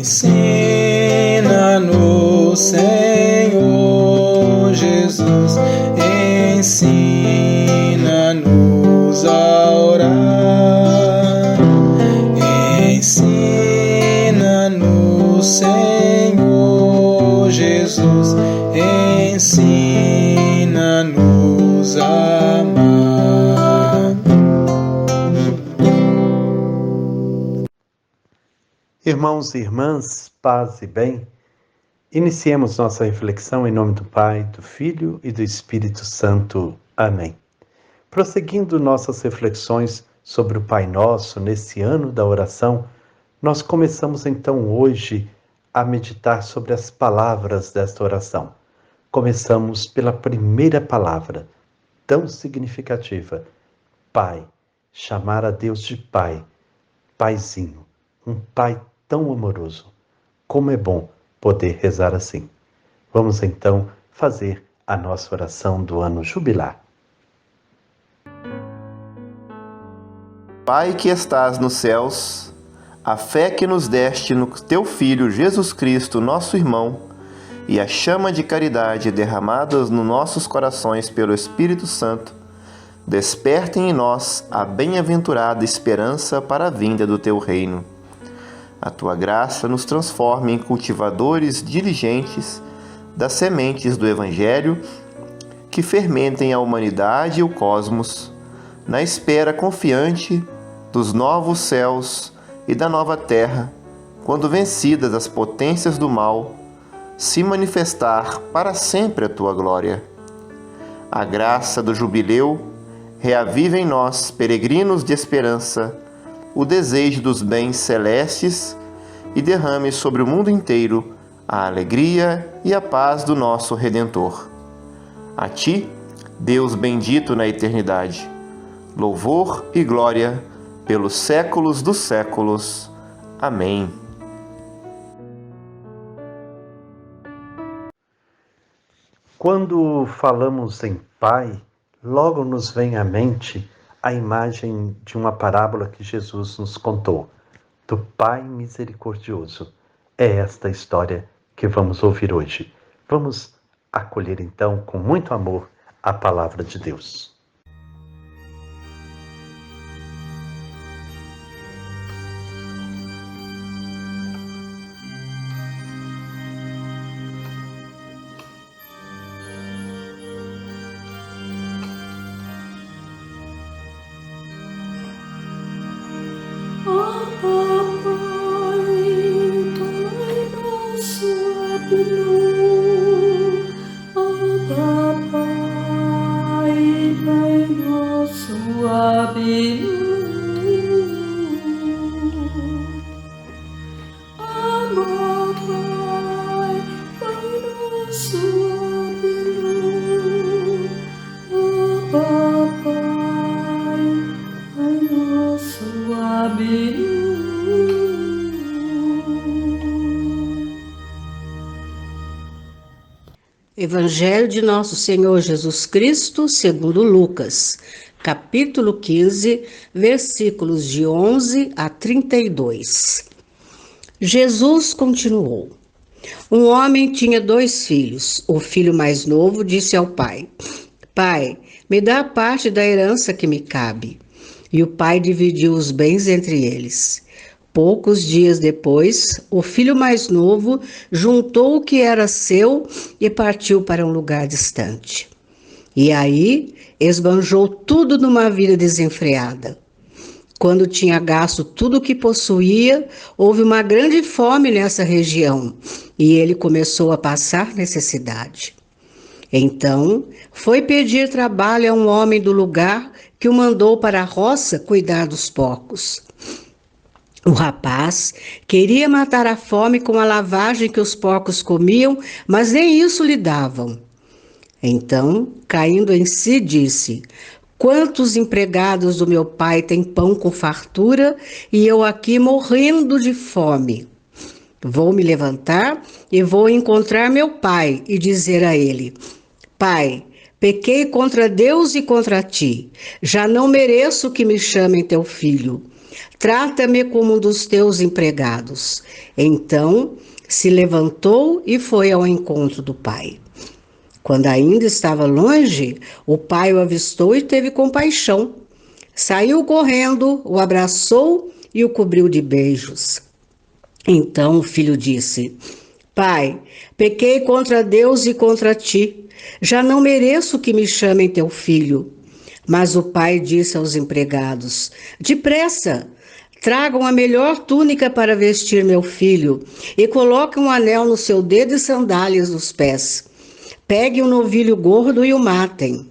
Ensina-nos, Senhor Jesus, ensina-nos a orar. Ensina-nos, Senhor Jesus, ensina-nos a amar. Irmãos e irmãs, paz e bem, iniciemos nossa reflexão em nome do Pai, do Filho e do Espírito Santo. Amém. Prosseguindo nossas reflexões sobre o Pai Nosso nesse ano da oração, nós começamos então hoje a meditar sobre as palavras desta oração. Começamos pela primeira palavra, tão significativa, Pai, chamar a Deus de Pai, Paizinho, um Pai tão amoroso. Como é bom poder rezar assim. Vamos então fazer a nossa oração do ano jubilar. Pai que estás nos céus, a fé que nos deste no teu Filho Jesus Cristo, nosso irmão, e a chama de caridade derramadas nos nossos corações pelo Espírito Santo, despertem em nós a bem-aventurada esperança para a vinda do teu reino. A tua graça nos transforme em cultivadores diligentes das sementes do Evangelho que fermentem a humanidade e o cosmos, na espera confiante dos novos céus e da nova terra, quando vencidas as potências do mal, se manifestar para sempre a tua glória. A graça do jubileu reaviva em nós, peregrinos de esperança, o desejo dos bens celestes e derrame sobre o mundo inteiro a alegria e a paz do nosso Redentor. A ti, Deus bendito na eternidade, louvor e glória pelos séculos dos séculos. Amém. Quando falamos em Pai, logo nos vem à mente a imagem de uma parábola que Jesus nos contou, do Pai misericordioso. É esta história que vamos ouvir hoje. Vamos acolher então com muito amor a palavra de Deus. Evangelho de Nosso Senhor Jesus Cristo, segundo Lucas, capítulo 15, versículos de 11 a 32. Jesus continuou. Um homem tinha 2 filhos. O filho mais novo disse ao pai: Pai, me dá a parte da herança que me cabe. E o pai dividiu os bens entre eles. Poucos dias depois, o filho mais novo juntou o que era seu e partiu para um lugar distante. E aí, esbanjou tudo numa vida desenfreada. Quando tinha gasto tudo o que possuía, houve uma grande fome nessa região e ele começou a passar necessidade. Então, foi pedir trabalho a um homem do lugar que o mandou para a roça cuidar dos porcos. O rapaz queria matar a fome com a lavagem que os porcos comiam, mas nem isso lhe davam. Então, caindo em si, disse: Quantos empregados do meu pai têm pão com fartura e eu aqui morrendo de fome? Vou me levantar e vou encontrar meu pai e dizer a ele: Pai, pequei contra Deus e contra ti. Já não mereço que me chamem teu filho. Trata-me como um dos teus empregados. Então se levantou e foi ao encontro do pai. Quando ainda estava longe, o pai o avistou e teve compaixão. Saiu correndo, o abraçou e o cobriu de beijos. Então o filho disse: Pai, pequei contra Deus e contra ti. Já não mereço que me chamem teu filho. Mas o pai disse aos empregados: Depressa, tragam a melhor túnica para vestir meu filho e coloquem um anel no seu dedo e sandálias nos pés. Peguem um novilho gordo e o matem.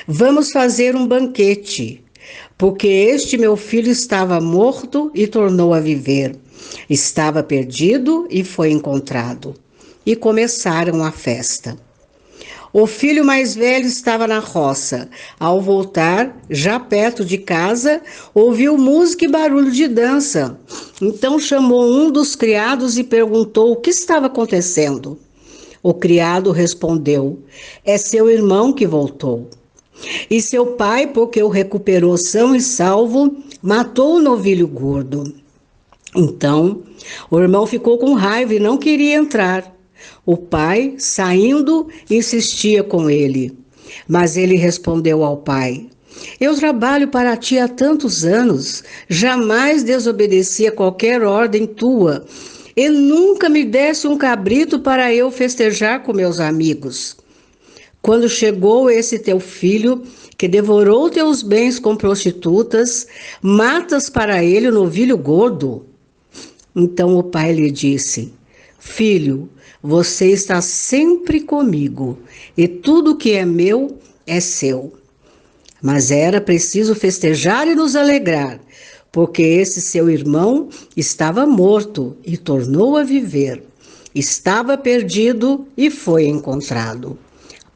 Vamos fazer um banquete, porque este meu filho estava morto e tornou a viver. Estava perdido e foi encontrado. E começaram a festa. O filho mais velho estava na roça. Ao voltar, já perto de casa, ouviu música e barulho de dança. Então chamou um dos criados e perguntou o que estava acontecendo. O criado respondeu: É seu irmão que voltou. E seu pai, porque o recuperou são e salvo, matou o novilho gordo. Então, o irmão ficou com raiva e não queria entrar. O pai, saindo, insistia com ele. Mas ele respondeu ao pai: Eu trabalho para ti há tantos anos, jamais desobedeci a qualquer ordem tua, e nunca me desse um cabrito para eu festejar com meus amigos. Quando chegou esse teu filho, que devorou teus bens com prostitutas, matas para ele o novilho gordo? Então o pai lhe disse: Filho, você está sempre comigo, e tudo que é meu é seu. Mas era preciso festejar e nos alegrar, porque esse seu irmão estava morto e tornou a viver. Estava perdido e foi encontrado.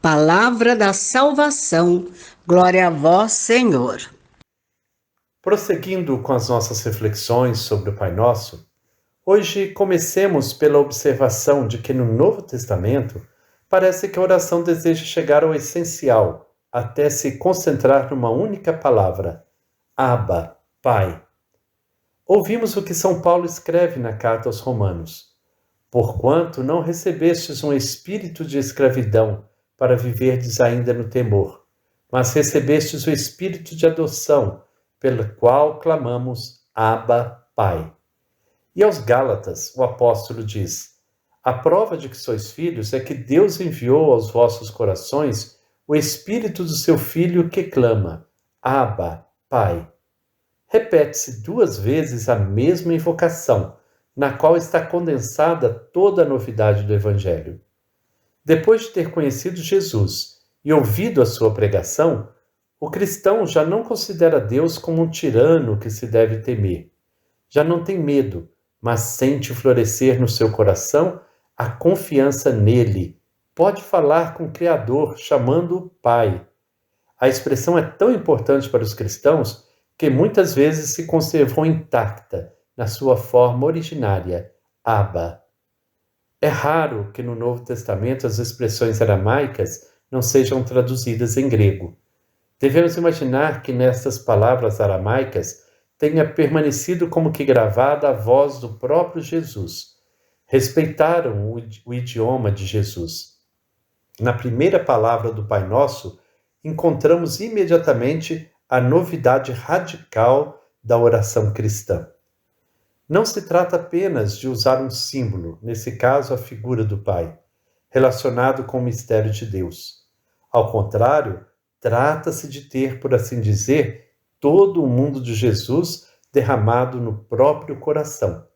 Palavra da salvação. Glória a vós, Senhor. Prosseguindo com as nossas reflexões sobre o Pai Nosso, hoje comecemos pela observação de que no Novo Testamento parece que a oração deseja chegar ao essencial, até se concentrar numa única palavra: Abba, Pai. Ouvimos o que São Paulo escreve na carta aos Romanos: Porquanto não recebestes um espírito de escravidão para viverdes ainda no temor, mas recebestes o espírito de adoção, pelo qual clamamos: Abba, Pai. E aos Gálatas, o apóstolo diz: A prova de que sois filhos é que Deus enviou aos vossos corações o Espírito do seu Filho que clama: Abba, Pai. Repete-se 2 vezes a mesma invocação, na qual está condensada toda a novidade do Evangelho. Depois de ter conhecido Jesus e ouvido a sua pregação, o cristão já não considera Deus como um tirano que se deve temer. Já não tem medo, mas sente florescer no seu coração a confiança nele. Pode falar com o Criador, chamando-o Pai. A expressão é tão importante para os cristãos que muitas vezes se conservou intacta na sua forma originária, Abba. É raro que no Novo Testamento as expressões aramaicas não sejam traduzidas em grego. Devemos imaginar que nestas palavras aramaicas tenha permanecido como que gravada a voz do próprio Jesus. Respeitaram o idioma de Jesus. Na primeira palavra do Pai Nosso, encontramos imediatamente a novidade radical da oração cristã. Não se trata apenas de usar um símbolo, nesse caso a figura do Pai, relacionado com o mistério de Deus. Ao contrário, trata-se de ter, por assim dizer, todo o mundo de Jesus derramado no próprio coração.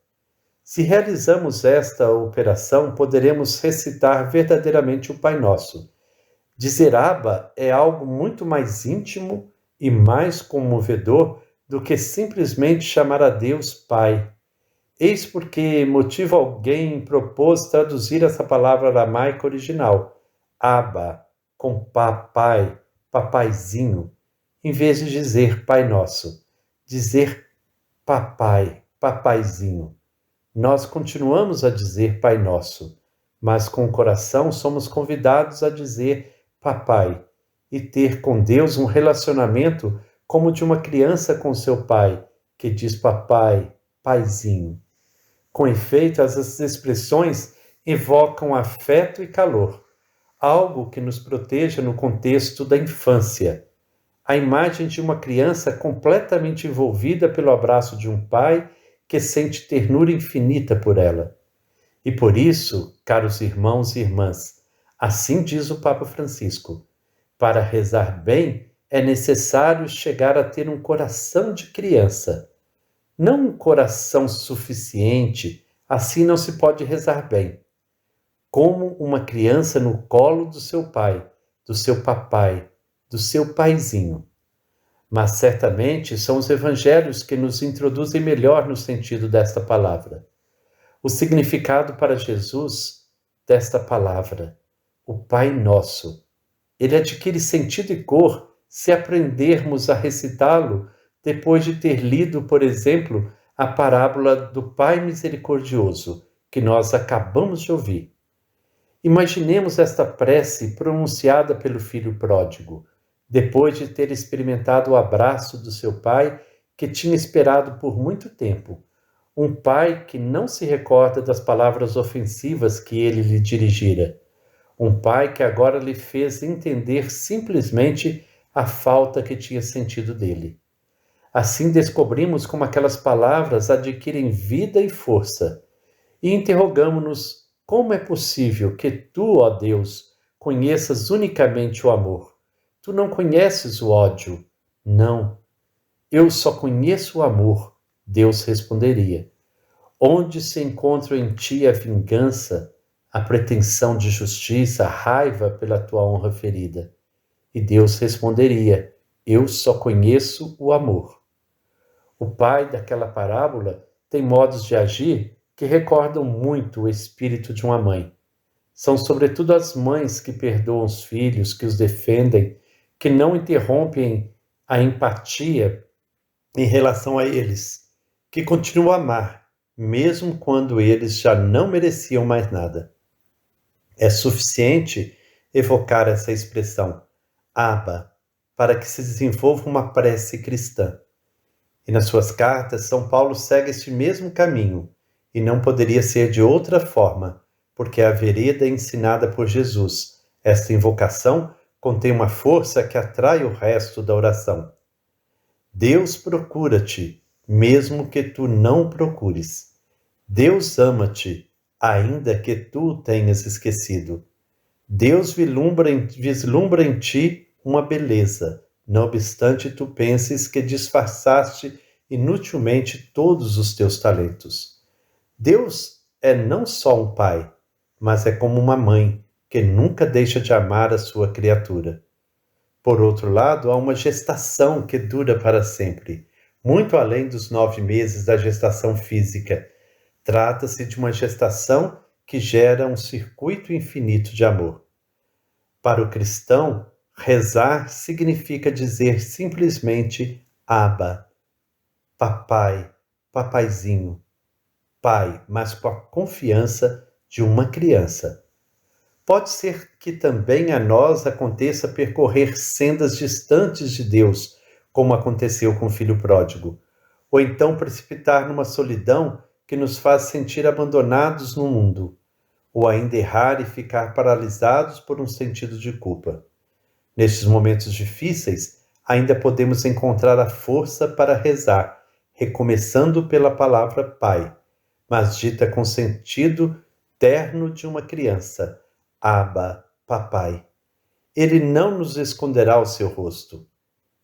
Se realizamos esta operação, poderemos recitar verdadeiramente o Pai Nosso. Dizer Abba é algo muito mais íntimo e mais comovedor do que simplesmente chamar a Deus Pai. Eis porque motivo alguém propôs traduzir essa palavra aramaica original, Abba, com papai, papaizinho, em vez de dizer Pai Nosso, dizer papai, papaizinho. Nós continuamos a dizer Pai Nosso, mas com o coração somos convidados a dizer papai e ter com Deus um relacionamento como de uma criança com seu pai, que diz papai, paizinho. Com efeito, essas expressões evocam afeto e calor, algo que nos proteja no contexto da infância. A imagem de uma criança completamente envolvida pelo abraço de um pai que sente ternura infinita por ela. E por isso, caros irmãos e irmãs, assim diz o Papa Francisco, para rezar bem é necessário chegar a ter um coração de criança. Não um coração suficiente, assim não se pode rezar bem. Como uma criança no colo do seu pai, do seu papai, do seu paizinho. Mas certamente são os evangelhos que nos introduzem melhor no sentido desta palavra. O significado para Jesus desta palavra, o Pai Nosso, ele adquire sentido e cor se aprendermos a recitá-lo depois de ter lido, por exemplo, a parábola do Pai Misericordioso, que nós acabamos de ouvir. Imaginemos esta prece pronunciada pelo filho pródigo, depois de ter experimentado o abraço do seu pai, que tinha esperado por muito tempo. Um pai que não se recorda das palavras ofensivas que ele lhe dirigira. Um pai que agora lhe fez entender simplesmente a falta que tinha sentido dele. Assim descobrimos como aquelas palavras adquirem vida e força. E interrogamo-nos como é possível que tu, ó Deus, conheças unicamente o amor. Tu não conheces o ódio. Não. Eu só conheço o amor, Deus responderia. Onde se encontra em ti a vingança, a pretensão de justiça, a raiva pela tua honra ferida? E Deus responderia, eu só conheço o amor. O pai daquela parábola tem modos de agir que recordam muito o espírito de uma mãe. São sobretudo as mães que perdoam os filhos, que os defendem, que não interrompem a empatia em relação a eles, que continuam a amar, mesmo quando eles já não mereciam mais nada. É suficiente evocar essa expressão, Abba, para que se desenvolva uma prece cristã. E nas suas cartas, São Paulo segue este mesmo caminho, e não poderia ser de outra forma, porque a vereda ensinada por Jesus, esta invocação, contém uma força que atrai o resto da oração. Deus procura-te, mesmo que tu não procures. Deus ama-te, ainda que tu o tenhas esquecido. Deus vislumbra em ti uma beleza, não obstante tu penses que disfarçaste inutilmente todos os teus talentos. Deus é não só um pai, mas é como uma mãe, que nunca deixa de amar a sua criatura. Por outro lado, há uma gestação que dura para sempre, muito além dos 9 meses da gestação física. Trata-se de uma gestação que gera um circuito infinito de amor. Para o cristão, rezar significa dizer simplesmente Abba, papai, papaizinho, pai, mas com a confiança de uma criança. Pode ser que também a nós aconteça percorrer sendas distantes de Deus, como aconteceu com o filho pródigo, ou então precipitar numa solidão que nos faz sentir abandonados no mundo, ou ainda errar e ficar paralisados por um sentido de culpa. Nestes momentos difíceis, ainda podemos encontrar a força para rezar, recomeçando pela palavra Pai, mas dita com sentido terno de uma criança, Abba, papai. Ele não nos esconderá o seu rosto.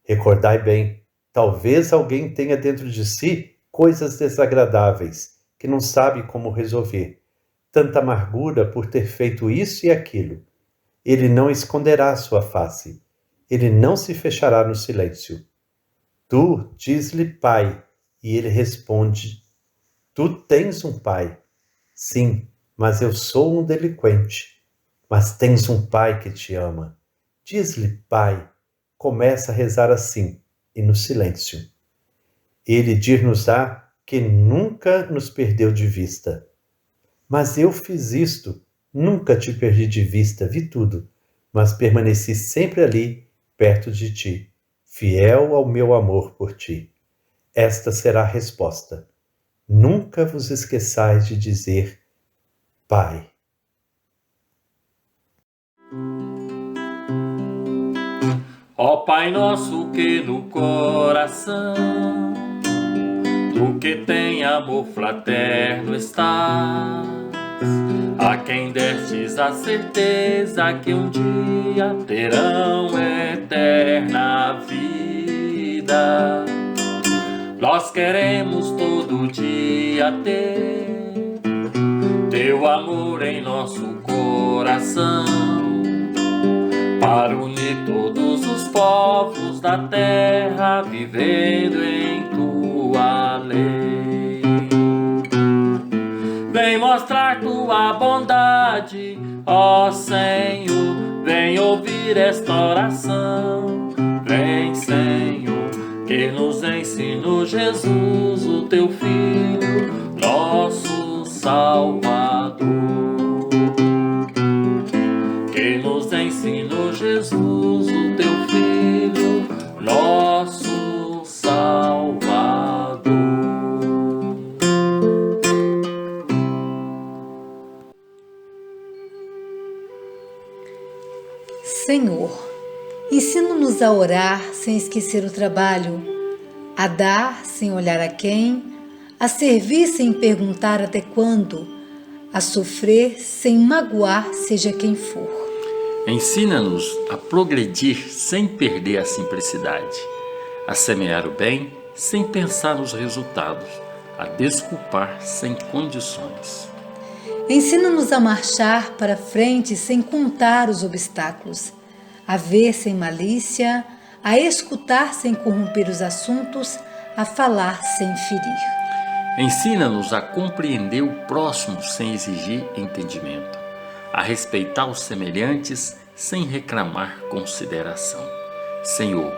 Recordai bem, talvez alguém tenha dentro de si coisas desagradáveis, que não sabe como resolver. Tanta amargura por ter feito isso e aquilo. Ele não esconderá a sua face. Ele não se fechará no silêncio. Tu diz-lhe pai, e ele responde, tu tens um pai. Sim, mas eu sou um delinquente. Mas tens um pai que te ama. Diz-lhe, pai, começa a rezar assim, e no silêncio. Ele dir-nos-á que nunca nos perdeu de vista. Mas eu fiz isto, nunca te perdi de vista, vi tudo, mas permaneci sempre ali, perto de ti, fiel ao meu amor por ti. esta será a resposta. Nunca vos esqueçais de dizer Pai. Ó Pai nosso que no coração do que tem amor fraterno estás, a quem destes a certeza que um dia terão eterna vida. Nós queremos todo dia ter teu amor em nosso coração, para unir todos os povos da terra vivendo em tua lei. Vem mostrar tua bondade, ó Senhor, vem ouvir esta oração. Vem, Senhor, que nos ensinou Jesus, o teu Filho, nosso Salvador. Que nos ensinou Jesus, o teu Filho, nosso Salvador. Senhor, ensina-nos a orar sem esquecer o trabalho, a dar sem olhar a quem, a servir sem perguntar até quando, a sofrer sem magoar seja quem for. Ensina-nos a progredir sem perder a simplicidade, a semear o bem sem pensar nos resultados, a desculpar sem condições. Ensina-nos a marchar para frente sem contar os obstáculos, a ver sem malícia, a escutar sem corromper os assuntos, a falar sem ferir. Ensina-nos a compreender o próximo sem exigir entendimento, a respeitar os semelhantes sem reclamar consideração. Senhor,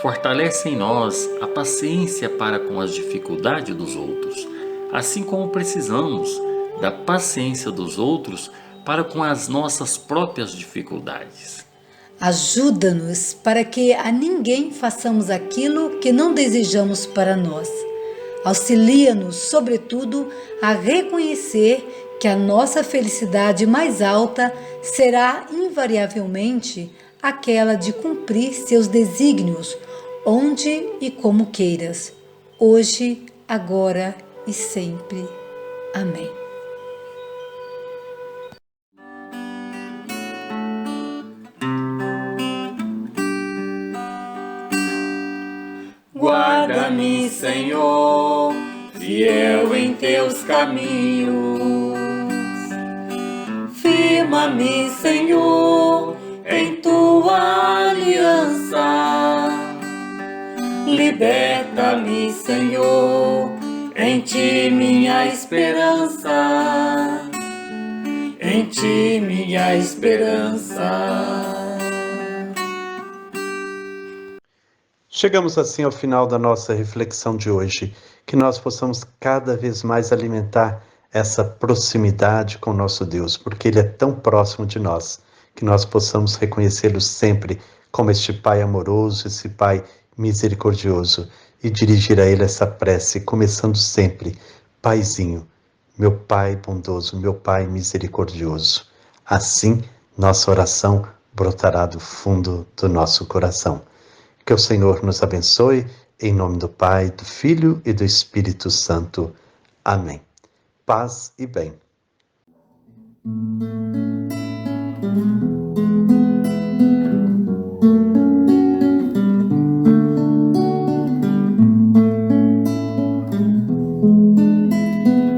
fortalece em nós a paciência para com as dificuldades dos outros, assim como precisamos da paciência dos outros para com as nossas próprias dificuldades. Ajuda-nos para que a ninguém façamos aquilo que não desejamos para nós. Auxilia-nos, sobretudo, a reconhecer que a nossa felicidade mais alta será invariavelmente aquela de cumprir seus desígnios, onde e como queiras, hoje, agora e sempre. Amém. Guarda-me, Senhor, fiel em teus caminhos. Firma-me, Senhor, em tua aliança. Liberta-me, Senhor, em ti minha esperança. Em ti minha esperança. Chegamos assim ao final da nossa reflexão de hoje, que nós possamos cada vez mais alimentar essa proximidade com o nosso Deus, porque Ele é tão próximo de nós, que nós possamos reconhecê-lo sempre como este Pai amoroso, esse Pai misericordioso, e dirigir a Ele essa prece, começando sempre, Paizinho, meu Pai bondoso, meu Pai misericordioso. Assim, nossa oração brotará do fundo do nosso coração. Que o Senhor nos abençoe, em nome do Pai, do Filho e do Espírito Santo. Amém. Paz e bem.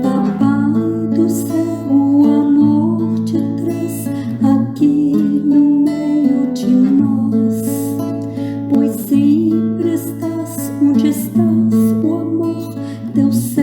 Papai do céu, o amor te traz aqui no meio de nós, pois sempre estás onde estás, o amor, teu céu.